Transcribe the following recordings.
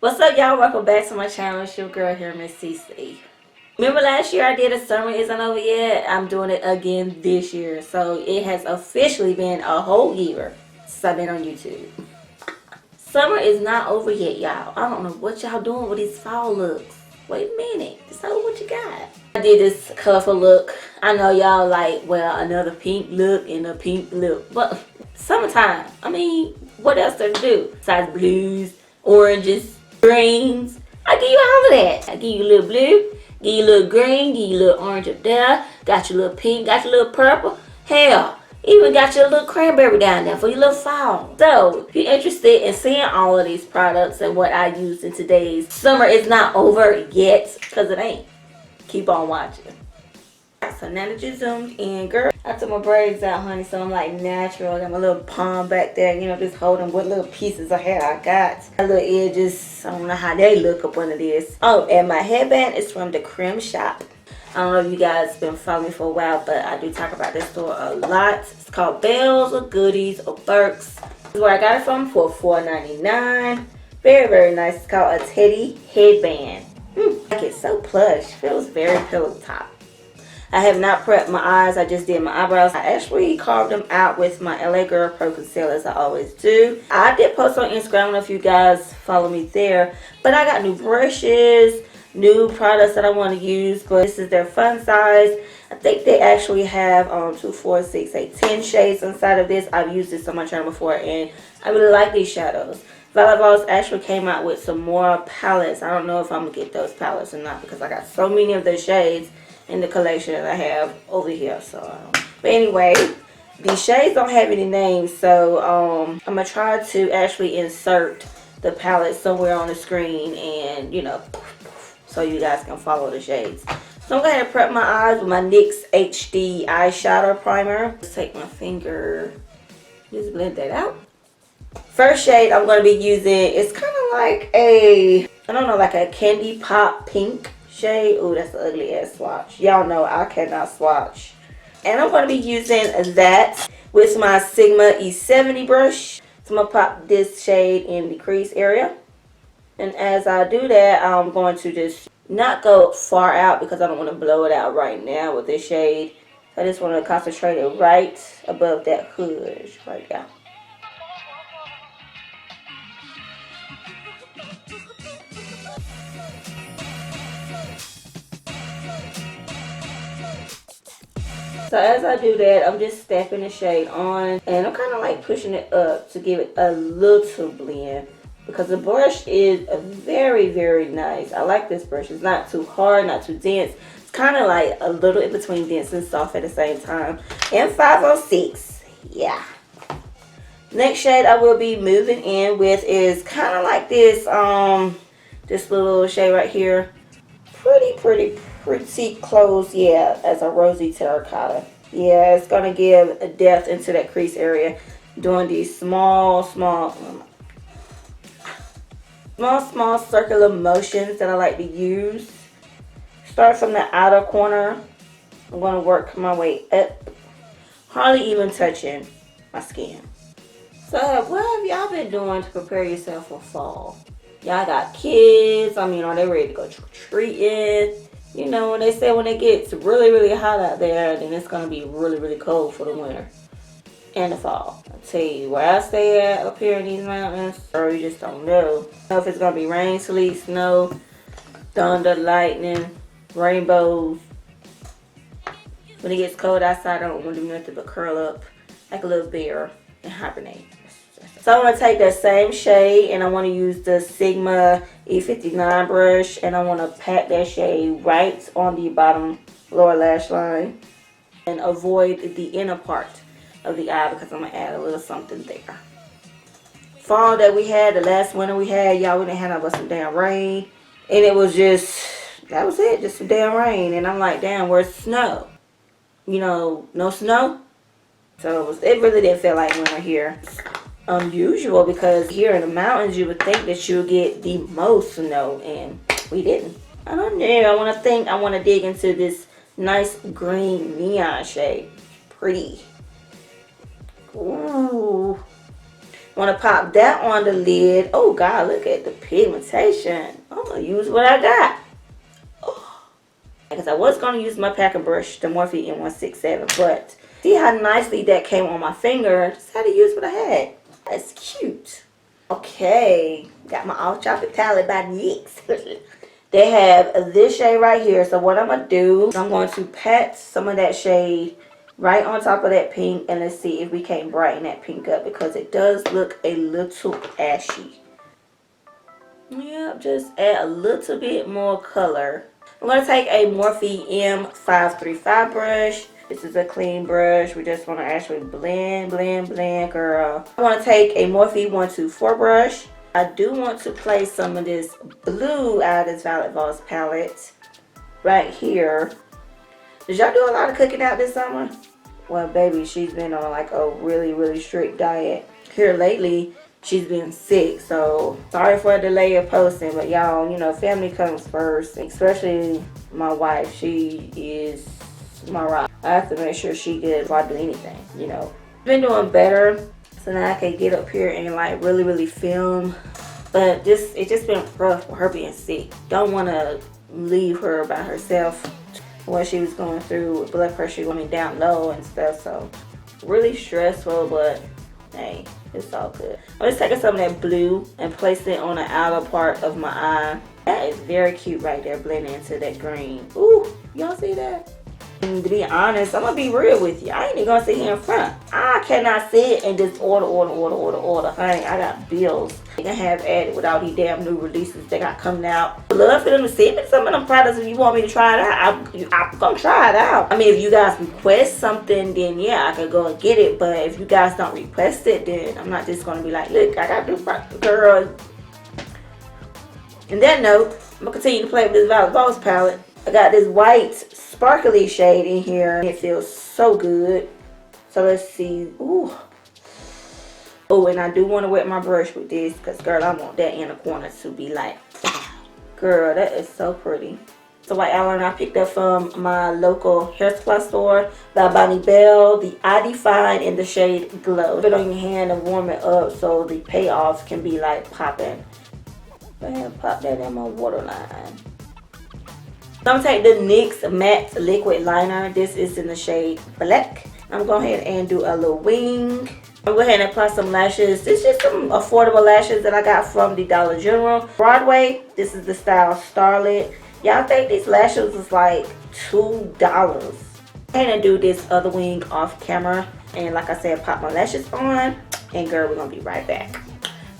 What's up, y'all? Welcome back to my channel. It's your girl here, Miss Cecee. Remember last year I did a summer isn't over yet? I'm doing it again this year. So it has officially been a whole year since I've been on YouTube. Summer is not over yet, y'all. I don't know what y'all doing with these fall looks. Wait a minute. Decide what you got. I did this colorful look. I know y'all like, well, another pink look and a pink look. But summertime. I mean, what else there to do? Besides blues, oranges, greens. I give you all of that. I give you a little blue, give you a little green, give you a little orange up there. Got your little pink, got your little purple. Hell, even got your little cranberry down there for your little fall. So, if you're interested in seeing all of these products and what I used in today's summer is not over yet, because it ain't. Keep on watching. So now that you zoomed in, girl, I took my braids out, honey, so I'm like natural. I got my little palm back there, you know, just holding what little pieces of hair I got. My little edges, I don't know how they look up under this. Oh, and my headband is from the Creme shop. I don't know if you guys been following me for a while, but I do talk about this store a lot. It's called Bells or Goodies or Burks. This is where I got it from for $4.99. Very, very nice. It's called a Teddy headband. Like it's so plush. Feels very pillow top. I have not prepped my eyes. I just did my eyebrows. I actually carved them out with my Lagirl Pro Conceal as I always do. I did post on Instagram. I don't know if you guys follow me there. But I got new brushes, new products that I want to use. But this is their fun size. I think they actually have 2, 4, 6, 8, 10 shades inside of this. I've used this on my channel before and I really like these shadows. Voss actually came out with some more palettes. I don't know if I'm going to get those palettes or not because I got so many of those shades in the collection that I have over here. But anyway, these shades don't have any names, so I'm gonna try to actually insert the palette somewhere on the screen and, you know, so you guys can follow the shades. So I'm going to prep my eyes with my NYX HD eyeshadow primer. Just take my finger, just blend that out. First shade I'm going to be using is kind of like a, I don't know, like a candy pop pink shade. Oh, that's an ugly ass swatch. Y'all know I cannot swatch. And I'm going to be using that with my Sigma E70 brush. So I'm going to pop this shade in the crease area. And as I do that, I'm going to just not go far out because I don't want to blow it out right now with this shade. I just want to concentrate it right above that hood right there. So as I do that, I'm just stepping the shade on and I'm kind of like pushing it up to give it a little blend because the brush is very, very nice. I like this brush. It's not too hard, not too dense. It's kind of like a little in between dense and soft at the same time. And 506, yeah. Next shade I will be moving in with is kind of like this, this little shade right here. Pretty close, yeah, as a rosy terracotta. Yeah, it's gonna give a depth into that crease area. Doing these small circular motions that I like to use. Start from the outer corner. I'm gonna work my way up, hardly even touching my skin. So, what have y'all been doing to prepare yourself for fall? Y'all got kids, I mean, are they ready to go trick-or-treating? You know, when they say when it gets really, really hot out there, then it's going to be really, really cold for the winter and the fall. I'll tell you where I stay at up here in these mountains, or you just don't know. I know if it's going to be rain, sleet, snow, thunder, lightning, rainbows. When it gets cold outside, I don't want to do nothing but curl up like a little bear and hibernate. So I'm going to take that same shade and I want to use the Sigma E59 brush and I want to pat that shade right on the bottom lower lash line and avoid the inner part of the eye because I'm going to add a little something there. Fall that we had, the last winter we had, y'all, we didn't have no but some damn rain and it was just, that was it, just some damn rain. And I'm like, damn, where's snow? You know, no snow? So it really didn't feel like winter here. Unusual because here in the mountains you would think that you would get the most snow and we didn't. I don't know. I want to dig into this nice green neon shade. Pretty. Ooh. Want to pop that on the lid. Oh God, look at the pigmentation. I'm gonna use what I got. Because I was gonna use my packing brush, the Morphe M167, but see how nicely that came on my finger. Just had to use what I had. That's cute. Okay, got my all chocolate palette by Nyx. They have this shade right here. So what I'm gonna do, I'm going to pat some of that shade right on top of that pink, and let's see if we can't brighten that pink up, because it does look a little ashy. Yep, just add a little bit more color. I'm going to take a Morphe M535 brush. This is a clean brush. We just want to actually blend, girl. I want to take a Morphe 124 brush. I do want to place some of this blue out of this Violet Voss palette right here. Did y'all do a lot of cooking out this summer? Well, baby, she's been on like a really strict diet. Here lately, she's been sick, so sorry for a delay of posting, but y'all, you know, family comes first, especially my wife. She is my rock. I have to make sure she good before I do anything, you know. Been doing better, so now I can get up here and like really film, but it's just been rough with her being sick. Don't want to leave her by herself. What she was going through with blood pressure going down low and stuff, so really stressful, but hey, it's all good. I'm just taking some of that blue and place it on the outer part of my eye. That is very cute right there, blending into that green. Ooh, y'all see that? And to be honest, I'm gonna be real with you. I ain't even gonna sit here in front. I cannot sit and just order. Honey, I got bills they can have added with all these damn new releases they got coming out. I'd love for them to send me some of them products. If you want me to try it out, I'm gonna try it out. I mean, if you guys request something, then yeah, I could go and get it. But if you guys don't request it, then I'm not just gonna be like, look, I got this girl. On that note, I'm gonna continue to play with this Violet Voss palette. I got this white sparkly shade in here. It feels so good. So let's see. Ooh. Oh, and I do want to wet my brush with this, because girl, I want that inner corner to be like, girl, that is so pretty. So white eyeliner I picked up from my local hair supply store by Bonnie Bell. The I Define in the shade Glow. Put it on your hand and warm it up so the payoff can be like popping. Go ahead and pop that in my waterline. So I'm going to take the NYX Matte Liquid Liner. This is in the shade Black. I'm going ahead and do a little wing. I'm going ahead and apply some lashes. This is just some affordable lashes that I got from the Dollar General. Broadway, this is the style Starlet. Y'all think these lashes was like $2. I'm going to do this other wing off camera. And like I said, pop my lashes on. And girl, we're going to be right back.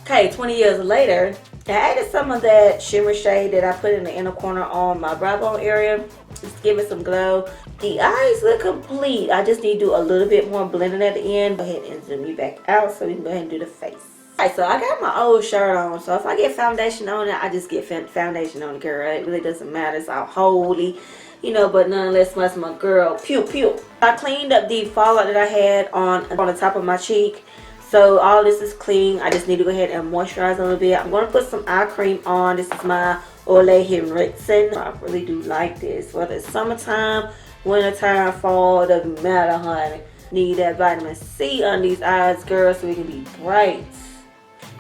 Okay, 20 years later, I added some of that shimmer shade that I put in the inner corner on my brow bone area. Just give it some glow. The eyes look complete. I just need to do a little bit more blending at the end. Go ahead and zoom you back out so we can go ahead and do the face. Alright, so I got my old shirt on. So if I get foundation on it, I just get foundation on it, girl. It really doesn't matter. It's all holy, you know, but nonetheless, that's my girl. Pew, pew. I cleaned up the fallout that I had on the top of my cheek. So all this is clean. I just need to go ahead and moisturize a little bit. I'm going to put some eye cream on. This is my Ole Henriksen. I really do like this. Whether it's summertime, wintertime, fall, doesn't matter, honey. Need that vitamin C on these eyes, girl, so we can be bright.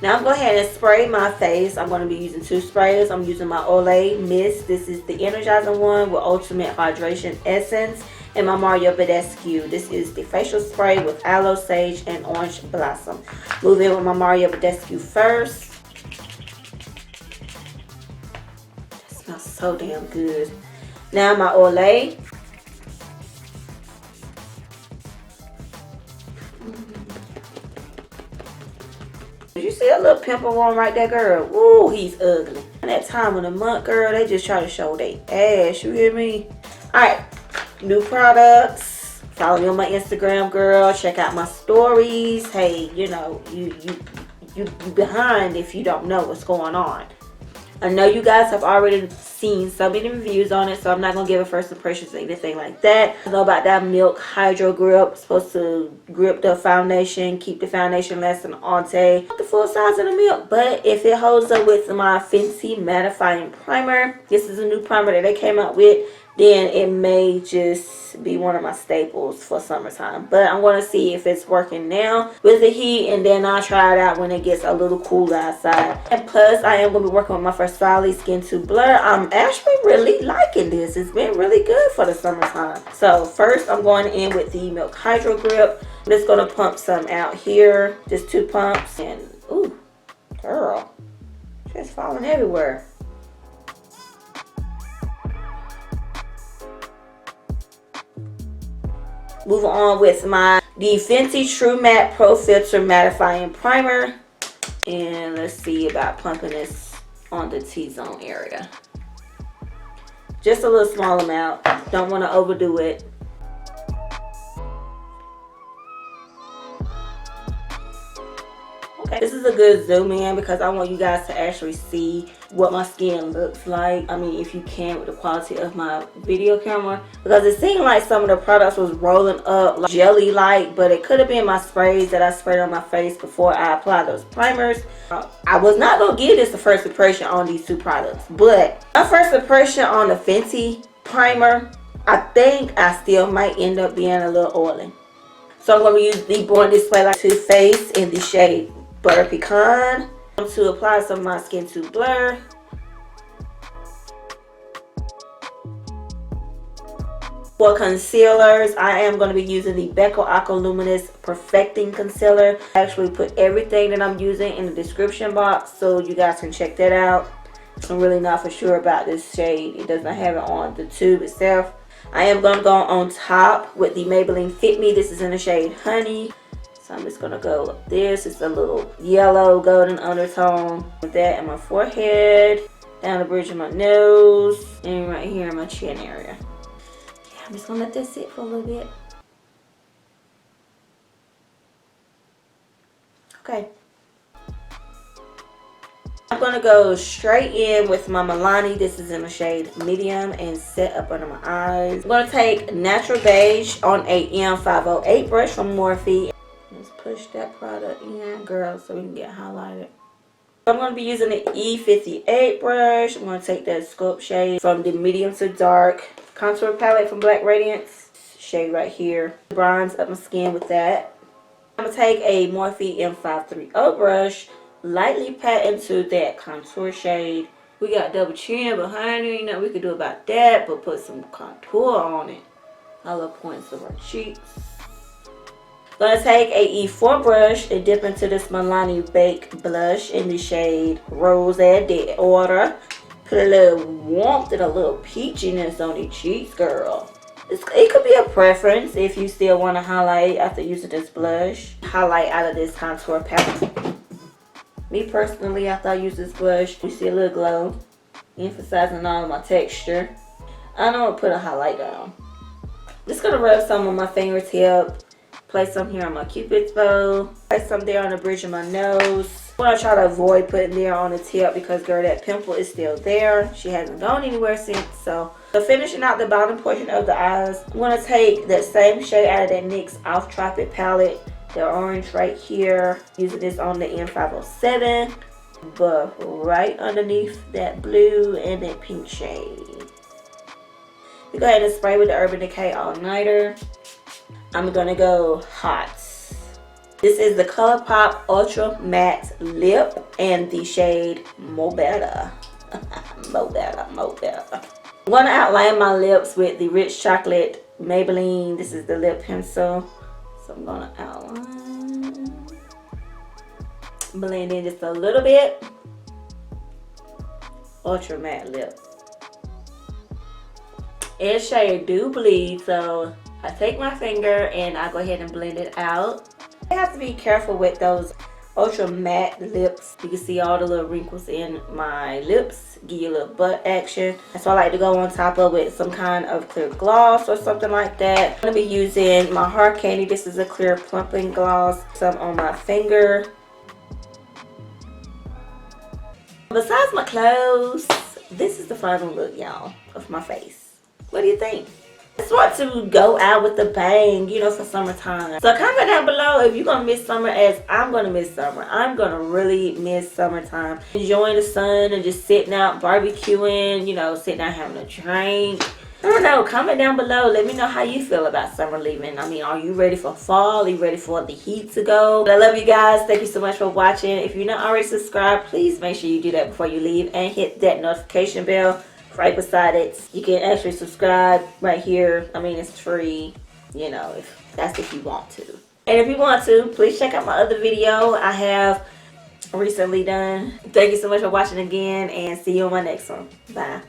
Now I'm going to go ahead and spray my face. I'm going to be using 2 sprays. I'm using my Olay Mist. This is the energizing one with Ultimate Hydration Essence. And my Badescue. This is the facial spray with aloe, sage, and orange blossom. Move in with my Badescue first. That smells so damn good. Now my Olay. Did you see a little pimple on right there, girl? Ooh, he's ugly. And that time of the month, girl, they just try to show their ass. You hear me? Alright. New products. Follow me on my Instagram, girl. Check out my stories. Hey, you know, you behind if you don't know what's going on. I know you guys have already seen so many reviews on it, so I'm not going to give a first impressions or anything like that. I know about that Milk Hydro Grip. It's supposed to grip the foundation, keep the foundation lasting all day. Not the full size of the Milk, but if it holds up with my Fenty mattifying primer, this is a new primer that they came out with, then it may just be one of my staples for summertime. But I'm going to see if it's working now with the heat, and then I'll try it out when it gets a little cooler outside. And plus, I am going to be working with my Farsali Skin to Blur. I'm actually really liking this. It's been really good for the summertime. So first, I'm going in with the Milk Hydro Grip. I'm just going to pump some out here. Just 2 pumps. And, ooh, girl, just falling everywhere. Moving on with the Fenty True Matte Pro Filter Mattifying Primer. And let's see about pumping this on the T-zone area. Just a little small amount. Don't want to overdo it. Okay, this is a good zoom in because I want you guys to actually see what my skin looks like. I mean, if you can, with the quality of my video camera, because it seemed like some of the products was rolling up like jelly like, but it could have been my sprays that I sprayed on my face before I applied those primers. I was not gonna give this the first impression on these 2 products, but my first impression on the Fenty primer, I think I still might end up being a little oily. So I'm going to use the Born This Way like Too Faced in the shade Butter Pecan to apply some of my Skin to Blur. For concealers, I am going to be using the Becca Aqua Luminous Perfecting Concealer. I actually put everything that I'm using in the description box so you guys can check that out. I'm really not for sure about this shade. It doesn't have it on the tube itself. I am going to go on top with the Maybelline Fit Me. This is in the shade Honey. So I'm just going to go with this. It's a little yellow golden undertone. With that in my forehead, down the bridge of my nose, and right here in my chin area. Yeah, I'm just going to let this sit for a little bit. Okay. I'm going to go straight in with my Milani. This is in the shade Medium and set up under my eyes. I'm going to take Natural Beige on a M508 brush from Morphe. Let's push that product in, girl, so we can get highlighted. I'm going to be using the E58 brush. I'm going to take that Sculpt shade from the Medium to Dark contour palette from Black Radiance. Shade right here. Bronze up my skin with that. I'm going to take a Morphe M530 brush. Lightly pat into that contour shade. We got double chin behind it. You know, we could do about that, but put some contour on it. I love points of our cheeks. Gonna take a E4 brush and dip into this Milani Baked Blush in the shade Rose D Oro. Put a little warmth and a little peachiness on the cheeks, girl. It could be a preference if you still want to highlight after using this blush. Highlight out of this contour palette. Me personally, after I use this blush, you see a little glow, emphasizing all of my texture. I don't want to put a highlight down. Just gonna rub some on my fingertip, place some here on my Cupid's bow, place some there on the bridge of my nose. I'm gonna try to avoid putting there on the tip because, girl, that pimple is still there. She hasn't gone anywhere since. So finishing out the bottom portion of the eyes, I'm gonna take that same shade out of that NYX Off Tropic palette. The orange right here, using this on the M507, but right underneath that blue and that pink shade. We go ahead and spray with the Urban Decay All Nighter. I'm gonna go hot. This is the ColourPop Ultra Matte Lip and the shade Mo Better. Mo Better, Mo Better. I'm gonna outline my lips with the Rich Chocolate Maybelline. This is the lip pencil. So I'm gonna outline, blend in just a little bit. Ultra matte lip. And shade do bleed, so I take my finger and I go ahead and blend it out. I have to be careful with those ultra matte lips. You can see all the little wrinkles in my lips. Give you a little butt action. So I like to go on top of it with some kind of clear gloss or something like that. I'm going to be using my Hard Candy. This is a clear plumping gloss. Some on my finger. Besides my clothes, this is the final look, y'all, of my face. What do you think? I just want to go out with a bang, you know, for summertime. So comment down below if you're gonna miss summer as I'm gonna miss summer. I'm gonna really miss summertime. Enjoying the sun and just sitting out barbecuing, you know, sitting out having a drink. I don't know, comment down below. Let me know how you feel about summer leaving. I mean, are you ready for fall? Are you ready for the heat to go? But I love you guys. Thank you so much for watching. If you're not already subscribed, please make sure you do that before you leave and hit that notification bell right beside it. You can actually subscribe right here. I mean, it's free, you know, if you want to. And if you want to, please check out my other video I have recently done. Thank you so much for watching again, and see you on my next one. Bye.